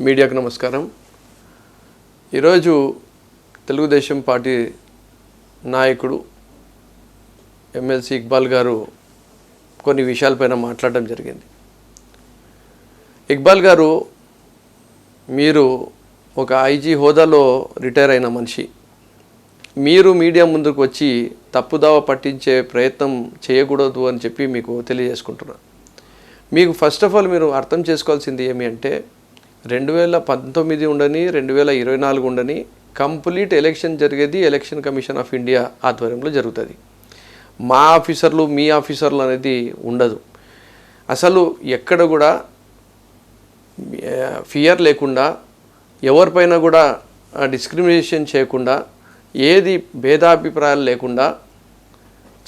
మీడియాకు నమస్కారం. ఈరోజు తెలుగుదేశం పార్టీ నాయకుడు ఎమ్మెల్సీ ఇక్బాల్ గారు కొన్ని విషయాలపైన మాట్లాడడం జరిగింది. ఇక్బాల్ గారు, మీరు ఒక ఐజీ హోదాలో రిటైర్ అయిన మనిషి. మీరు మీడియా ముందుకు వచ్చి తప్పుదావ పట్టించే ప్రయత్నం చేయకూడదు అని చెప్పి మీకు తెలియజేసుకుంటున్నాను. మీకు ఫస్ట్ ఆఫ్ ఆల్ మీరు అర్థం చేసుకోవాల్సింది ఏమి అంటే 2019 ఉండని 2024 ఉండని కంప్లీట్ ఎలక్షన్ జరిగేది ఎలక్షన్ కమిషన్ ఆఫ్ ఇండియా ఆధ్వర్యంలో జరుగుతుంది. మా ఆఫీసర్లు మీ ఆఫీసర్లు అనేది ఉండదు. అసలు ఎక్కడ కూడా ఫియర్ లేకుండా, ఎవరిపైన కూడా డిస్క్రిమినేషన్ చేయకుండా, ఏది భేదాభిప్రాయాలు లేకుండా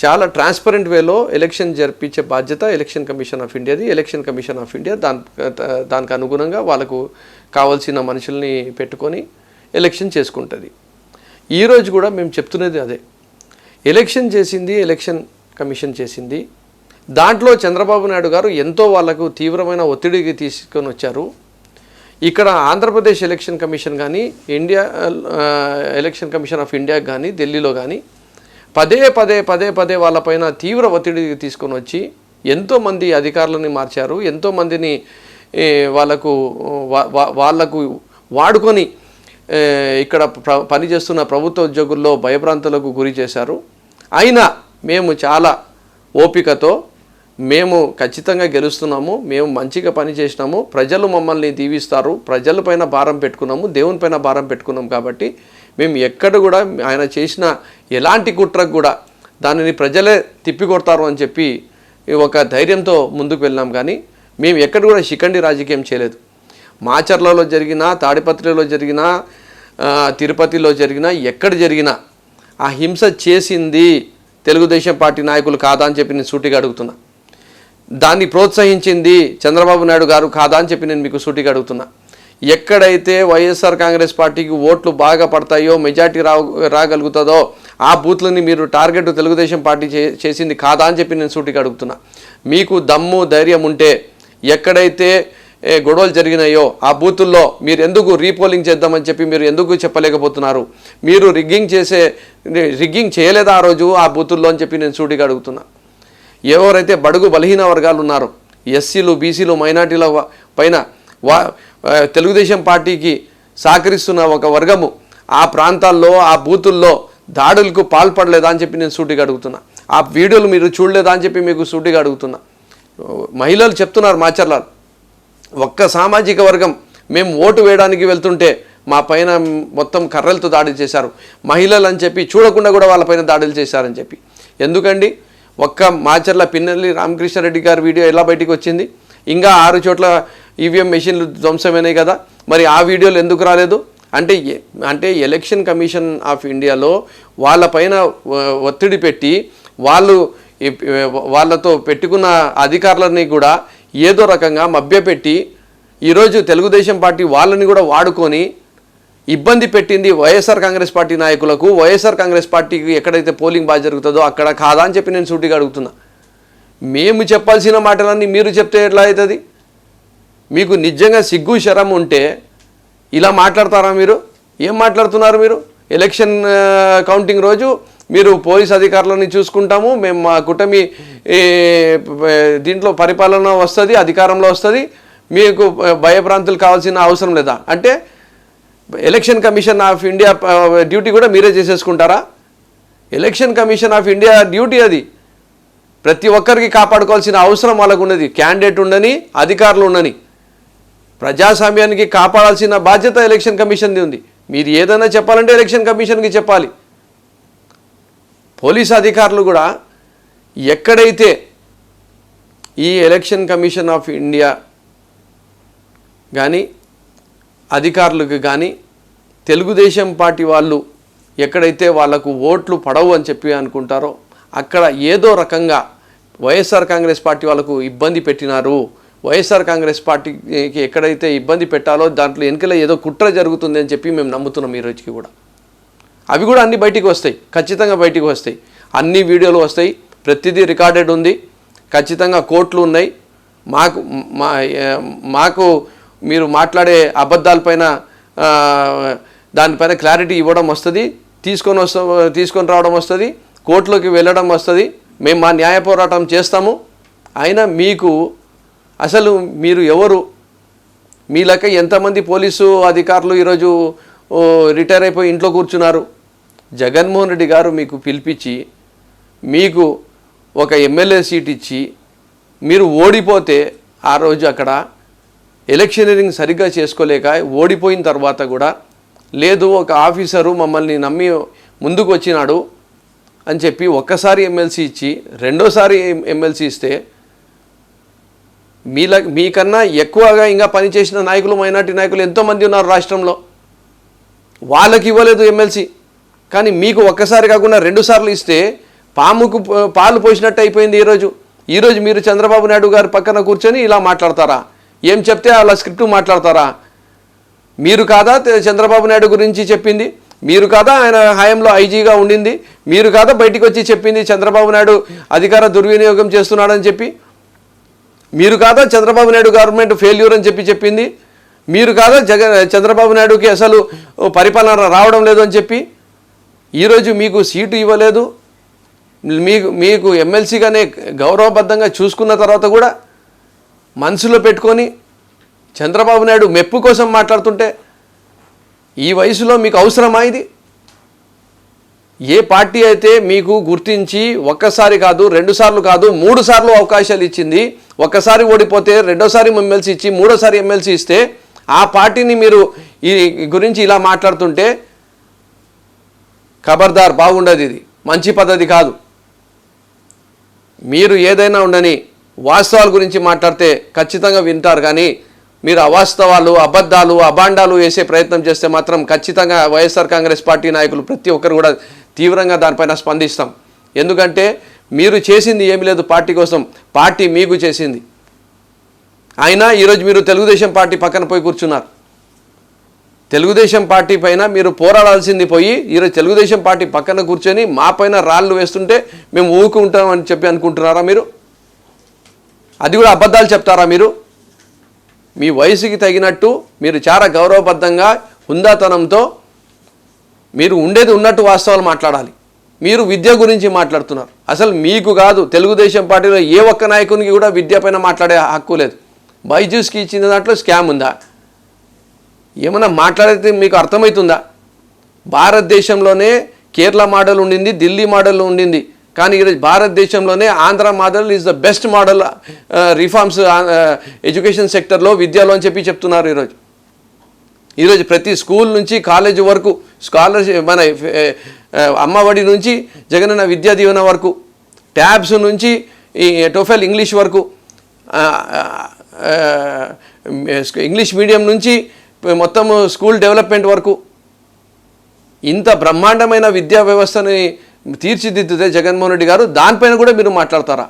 చాలా ట్రాన్స్పరెంట్ వేలో ఎలక్షన్ జరిపించే బాధ్యత ఎలక్షన్ కమిషన్ ఆఫ్ ఇండియాది. ఎలక్షన్ కమిషన్ ఆఫ్ ఇండియా దానికి అనుగుణంగా వాళ్ళకు కావాల్సిన మనుషుల్ని పెట్టుకొని ఎలక్షన్ చేసుకుంటుంది. ఈరోజు కూడా మేము చెప్తున్నది అదే. ఎలక్షన్ చేసింది ఎలక్షన్ కమిషన్ చేసింది. దాంట్లో చంద్రబాబు నాయుడు గారు ఎంతో వాళ్ళకు తీవ్రమైన ఒత్తిడికి తీసుకొని వచ్చారు. ఇక్కడ ఆంధ్రప్రదేశ్ ఎలక్షన్ కమిషన్ కానీ, India election commission of India కానీ, ఢిల్లీలో కానీ పదే పదే వాళ్ళపైన తీవ్ర ఒత్తిడి తీసుకొని వచ్చి ఎంతోమంది అధికారులని మార్చారు. ఎంతోమందిని వాళ్ళకు వాడుకొని ఇక్కడ పనిచేస్తున్న ప్రభుత్వ ఉద్యోగుల్లో భయభ్రాంతులకు గురి చేశారు. అయినా మేము చాలా ఓపికతో మేము ఖచ్చితంగా గెలుస్తున్నాము, మేము మంచిగా పనిచేసినాము, ప్రజలు మమ్మల్ని దీవిస్తారు, ప్రజలపైన భారం పెట్టుకున్నాము, దేవునిపైన భారం పెట్టుకున్నాం కాబట్టి మేము ఎక్కడ కూడా ఆయన చేసిన ఎలాంటి కుట్రకు కూడా దానిని ప్రజలే తిప్పికొడతారు అని చెప్పి ఒక ధైర్యంతో ముందుకు వెళ్ళాం. కానీ మేము ఎక్కడ కూడా శిఖండి రాజకీయం చేయలేదు. మాచర్లలో జరిగినా, తాడిపత్రిలో జరిగినా, తిరుపతిలో జరిగినా, ఎక్కడ జరిగినా ఆ హింస చేసింది తెలుగుదేశం పార్టీ నాయకులు కాదా అని చెప్పి నేను సూటిగా అడుగుతున్నా. దాన్ని ప్రోత్సహించింది చంద్రబాబు నాయుడు గారు కాదా అని చెప్పి నేను మీకు సూటిగా అడుగుతున్నా. ఎక్కడైతే వైఎస్ఆర్ కాంగ్రెస్ పార్టీకి ఓట్లు బాగా పడతాయో, మెజార్టీ రాగలుగుతుందో ఆ బూత్లని మీరు టార్గెట్ తెలుగుదేశం పార్టీ చేసింది కాదా అని చెప్పి నేను సూటిగా అడుగుతున్నా. మీకు దమ్ము ధైర్యం ఉంటే ఎక్కడైతే గొడవలు జరిగినాయో ఆ బూతుల్లో మీరు ఎందుకు రీపోలింగ్ చేద్దామని చెప్పి మీరు ఎందుకు చెప్పలేకపోతున్నారు? మీరు రిగ్గింగ్ చేయలేదా ఆ రోజు ఆ బూతుల్లో అని చెప్పి నేను సూటిగా అడుగుతున్నా. ఎవరైతే బడుగు బలహీన వర్గాలు ఉన్నారో, ఎస్సీలు, బీసీలు, మైనార్టీల పైన తెలుగుదేశం పార్టీకి సహకరిస్తున్న ఒక వర్గము ఆ ప్రాంతాల్లో, ఆ బూతుల్లో దాడులకు పాల్పడలేదా అని చెప్పి నేను సూటిగా అడుగుతున్నా. ఆ వీడియోలు మీరు చూడలేదా అని చెప్పి మీకు సూటిగా అడుగుతున్నా. మహిళలు చెప్తున్నారు మాచర్ల, ఒక్క సామాజిక వర్గం మేము ఓటు వేయడానికి వెళ్తుంటే మా పైన మొత్తం కర్రలతో దాడులు చేశారు, మహిళలు అని చెప్పి చూడకుండా కూడా వాళ్ళపైన దాడులు చేశారని చెప్పి. ఎందుకండి ఒక్క మాచర్ల పిన్నెల్లి రామకృష్ణారెడ్డి గారి వీడియో ఎలా బయటికి వచ్చింది? ఇంకా 6 చోట్ల ఈవీఎం మెషిన్లు ధ్వంసమైనాయి కదా, మరి ఆ వీడియోలు ఎందుకు రాలేదు? అంటే ఎలక్షన్ కమిషన్ ఆఫ్ ఇండియాలో వాళ్ళపైన ఒత్తిడి పెట్టి వాళ్ళతో పెట్టుకున్న అధికారులని కూడా ఏదో రకంగా మభ్యపెట్టి ఈరోజు తెలుగుదేశం పార్టీ వాళ్ళని కూడా వాడుకొని ఇబ్బంది పెట్టింది వైఎస్ఆర్ కాంగ్రెస్ పార్టీ నాయకులకు. వైఎస్ఆర్ కాంగ్రెస్ పార్టీకి ఎక్కడైతే పోలింగ్ బాగా జరుగుతుందో అక్కడ కాదా అని చెప్పి నేను సూటిగా అడుగుతున్నా. మేము చెప్పాల్సిన మాటలన్నీ మీరు చెప్తే ఎట్లా అవుతుంది? మీకు నిజంగా సిగ్గు శరం ఉంటే ఇలా మాట్లాడతారా? మీరు ఏం మాట్లాడుతున్నారు? మీరు ఎలక్షన్ కౌంటింగ్ రోజు మీరు పోలీస్ అధికారులని చూసుకుంటాము, మేము మా కూటమి దీంట్లో పరిపాలన వస్తుంది, అధికారంలో వస్తుంది, మీకు భయభ్రాంతులు కావాల్సిన అవసరం లేదా? అంటే election commission of India duty కూడా మీరే చేసేసుకుంటారా? Election commission of India duty అది ప్రతి ఒక్కరికి కాపాడుకోవాల్సిన అవసరం వాళ్ళకు ఉన్నది. క్యాండిడేట్ ఉండని, అధికారులు ఉండని, ప్రజాస్వామ్యానికి కాపాడాల్సిన బాధ్యత ఎలక్షన్ కమిషన్ది ఉంది. మీరు ఏదైనా చెప్పాలంటే ఎలక్షన్ కమిషన్కి చెప్పాలి. పోలీస్ అధికారులు కూడా ఎక్కడైతే ఈ ఎలక్షన్ కమిషన్ ఆఫ్ ఇండియా కానీ అధికారులకు కానీ తెలుగుదేశం పార్టీ వాళ్ళు ఎక్కడైతే వాళ్లకు ఓట్లు పడవు అని చెప్పి అనుకుంటారో అక్కడ ఏదో రకంగా వైఎస్ఆర్ కాంగ్రెస్ పార్టీ వాళ్ళకు ఇబ్బంది పెట్టినారు. వైఎస్ఆర్ కాంగ్రెస్ పార్టీకి ఎక్కడైతే ఇబ్బంది పెట్టాలో దాంట్లో వెనుకలో ఏదో కుట్ర జరుగుతుంది అని చెప్పి మేము నమ్ముతున్నాం. ఈ రోజుకి కూడా అవి కూడా అన్నీ బయటికి వస్తాయి, ఖచ్చితంగా బయటికి వస్తాయి. అన్ని వీడియోలు వస్తాయి, ప్రతిదీ రికార్డెడ్ ఉంది, ఖచ్చితంగా కోర్టులు ఉన్నాయి. మాకు మీరు మాట్లాడే అబద్ధాలపైన దానిపైన క్లారిటీ ఇవ్వడం వస్తుంది, తీసుకొని రావడం వస్తుంది, కోర్టులోకి వెళ్ళడం వస్తుంది, మేము మా న్యాయ పోరాటం చేస్తాము. అయినా మీకు అసలు మీరు ఎవరు, మీ లెక్క ఎంతమంది పోలీసు అధికారులు ఈరోజు రిటైర్ అయిపోయి ఇంట్లో కూర్చున్నారు? జగన్మోహన్ రెడ్డి గారు మీకు పిలిపించి మీకు ఒక ఎమ్మెల్యే సీట్ ఇచ్చి మీరు ఓడిపోతే ఆ రోజు అక్కడ ఎలక్షనీరింగ్ సరిగ్గా చేసుకోలేక ఓడిపోయిన తర్వాత కూడా లేదు ఒక ఆఫీసరు మమ్మల్ని నమ్మి ముందుకు వచ్చినాడు అని చెప్పి ఒక్కసారి ఎమ్మెల్సీ ఇచ్చి రెండోసారి ఎమ్మెల్సీ ఇస్తే మీకన్నా ఎక్కువగా ఇంకా పనిచేసిన నాయకులు, మైనార్టీ నాయకులు ఎంతోమంది ఉన్నారు రాష్ట్రంలో, వాళ్ళకి ఇవ్వలేదు ఎమ్మెల్సీ. కానీ మీకు ఒక్కసారి కాకుండా 2 సార్లు ఇస్తే పాముకు పాలు పోసినట్టు అయిపోయింది. ఈరోజు మీరు చంద్రబాబు నాయుడు గారి పక్కన కూర్చొని ఇలా మాట్లాడతారా? ఏం చెప్తే అలా స్క్రిప్ట్ మాట్లాడతారా? మీరు కాదా చంద్రబాబు నాయుడు గురించి చెప్పింది? మీరు కాదా ఆయన హయాంలో ఐజీగా ఉండింది? మీరు కాదా బయటికి వచ్చి చెప్పింది చంద్రబాబు నాయుడు అధికార దుర్వినియోగం చేస్తున్నాడని చెప్పి? మీరు కాదా చంద్రబాబు నాయుడు గవర్నమెంట్ ఫెయిల్యూర్ అని చెప్పింది? మీరు కాదా చంద్రబాబు నాయుడుకి అసలు పరిపాలన రావడం లేదు అని చెప్పి ఈరోజు మీకు సీటు ఇవ్వలేదు, మీకు ఎమ్మెల్సీగానే గౌరవబద్ధంగా చూసుకున్న తర్వాత కూడా మనసులో పెట్టుకొని చంద్రబాబు నాయుడు మెప్పు కోసం మాట్లాడుతుంటే ఈ వయసులో మీకు అవసరమా ఇది? ఏ పార్టీ అయితే మీకు గుర్తించి ఒక్కసారి కాదు, 2 సార్లు కాదు, 3 సార్లు అవకాశాలు ఇచ్చింది, ఒక్కసారి ఓడిపోతే రెండోసారి ఎమ్మెల్సీ ఇచ్చి మూడోసారి ఎమ్మెల్సీ ఇస్తే ఆ పార్టీని మీరు ఈ గురించి ఇలా మాట్లాడుతుంటే ఖబర్దార్, బాగుండదు. ఇది మంచి పద్ధతి కాదు. మీరు ఏదైనా ఉండని వాస్తవాల గురించి మాట్లాడితే ఖచ్చితంగా వింటారు, కానీ మీరు అవాస్తవాలు, అబద్ధాలు, అబాండాలు వేసే ప్రయత్నం చేస్తే మాత్రం ఖచ్చితంగా వైఎస్ఆర్ కాంగ్రెస్ పార్టీ నాయకులు ప్రతి ఒక్కరు కూడా తీవ్రంగా దానిపైన స్పందిస్తాం. ఎందుకంటే మీరు చేసింది ఏమీ లేదు పార్టీ కోసం, పార్టీ మీకు చేసింది. అయినా ఈరోజు మీరు తెలుగుదేశం పార్టీ పక్కన పోయి కూర్చున్నారు. తెలుగుదేశం పార్టీ పైన మీరు పోరాడాల్సింది పోయి ఈరోజు తెలుగుదేశం పార్టీ పక్కన కూర్చొని మా పైన రాళ్ళు వేస్తుంటే మేము ఊరుకుంటామని చెప్పి అనుకుంటున్నారా మీరు? అది కూడా అబద్ధాలు చెప్తారా మీరు? మీ వయసుకి తగినట్టు మీరు చాలా గౌరవబద్ధంగా హుందాతనంతో మీరు ఉండేది ఉన్నట్టు వాస్తవాలు మాట్లాడాలి. మీరు విద్య గురించి మాట్లాడుతున్నారు. అసలు మీకు కాదు, తెలుగుదేశం పార్టీలో ఏ ఒక్క నాయకునికి కూడా విద్య పైన మాట్లాడే హక్కు లేదు. బైజూస్కి ఇచ్చిన దాంట్లో స్కామ్ ఉందా? ఏమన్నా మాట్లాడితే మీకు అర్థమవుతుందా? భారతదేశంలోనే కేరళ మోడల్ ఉండింది, ఢిల్లీ మోడల్ ఉండింది, కానీ ఈరోజు భారతదేశంలోనే Andhra model is the best model reforms education సెక్టర్లో, విద్యలో అని చెప్తున్నారు. ఈరోజు ప్రతి స్కూల్ నుంచి కాలేజ్ వరకు స్కాలర్షిప్, మన అమ్మఒడి నుంచి జగనన్న విద్యా దీవెన వరకు, ట్యాబ్స్ నుంచి ఈ టోఫెల్ ఇంగ్లీష్ వరకు, ఇంగ్లీష్ మీడియం నుంచి మొత్తం స్కూల్ డెవలప్మెంట్ వరకు ఇంత బ్రహ్మాండమైన విద్యా వ్యవస్థని తీర్చిదిద్దుతే జగన్మోహన్ రెడ్డి గారు, దానిపైన కూడా మీరు మాట్లాడతారా?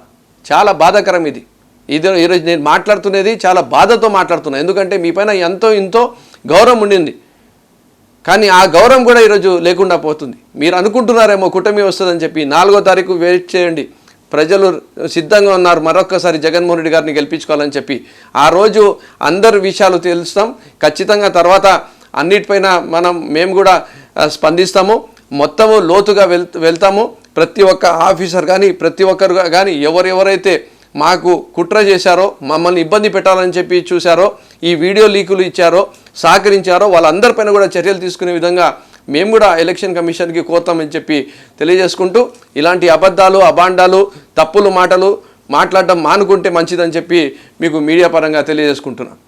చాలా బాధాకరం ఇది. ఈరోజు నేను మాట్లాడుతున్నది చాలా బాధతో మాట్లాడుతున్నాను. ఎందుకంటే మీ పైన ఇంతో గౌరవం ఉండింది, కానీ ఆ గౌరవం కూడా ఈరోజు లేకుండా పోతుంది. మీరు అనుకుంటున్నారేమో కూటమి వస్తుందని చెప్పి. 4వ తారీఖు వెయిట్ చేయండి. ప్రజలు సిద్ధంగా ఉన్నారు మరొక్కసారి జగన్మోహన్ రెడ్డి గారిని గెలిపించుకోవాలని చెప్పి. ఆ రోజు అందరు విషయాలు తెలుస్తాం ఖచ్చితంగా. తర్వాత అన్నిటిపైన మేము కూడా స్పందిస్తాము, మొత్తము లోతుగా వెళ్తాము. ప్రతి ఒక్క ఆఫీసర్ కానీ, ప్రతి ఒక్కరు కానీ ఎవరైతే మాకు కుట్ర చేశారో, మమ్మల్ని ఇబ్బంది పెట్టాలని చెప్పి చూశారో, ఈ వీడియో లీకులు ఇచ్చారో, సహకరించారో వాళ్ళందరిపైన కూడా చర్యలు తీసుకునే విధంగా మేము కూడా ఎలక్షన్ కమిషన్కి కోరుతామని చెప్పి తెలియజేసుకుంటూ, ఇలాంటి అబద్ధాలు, అబాండాలు, తప్పులు మాటలు మాట్లాడడం మానుకుంటే మంచిదని చెప్పి మీకు మీడియా పరంగా తెలియజేసుకుంటున్నాను.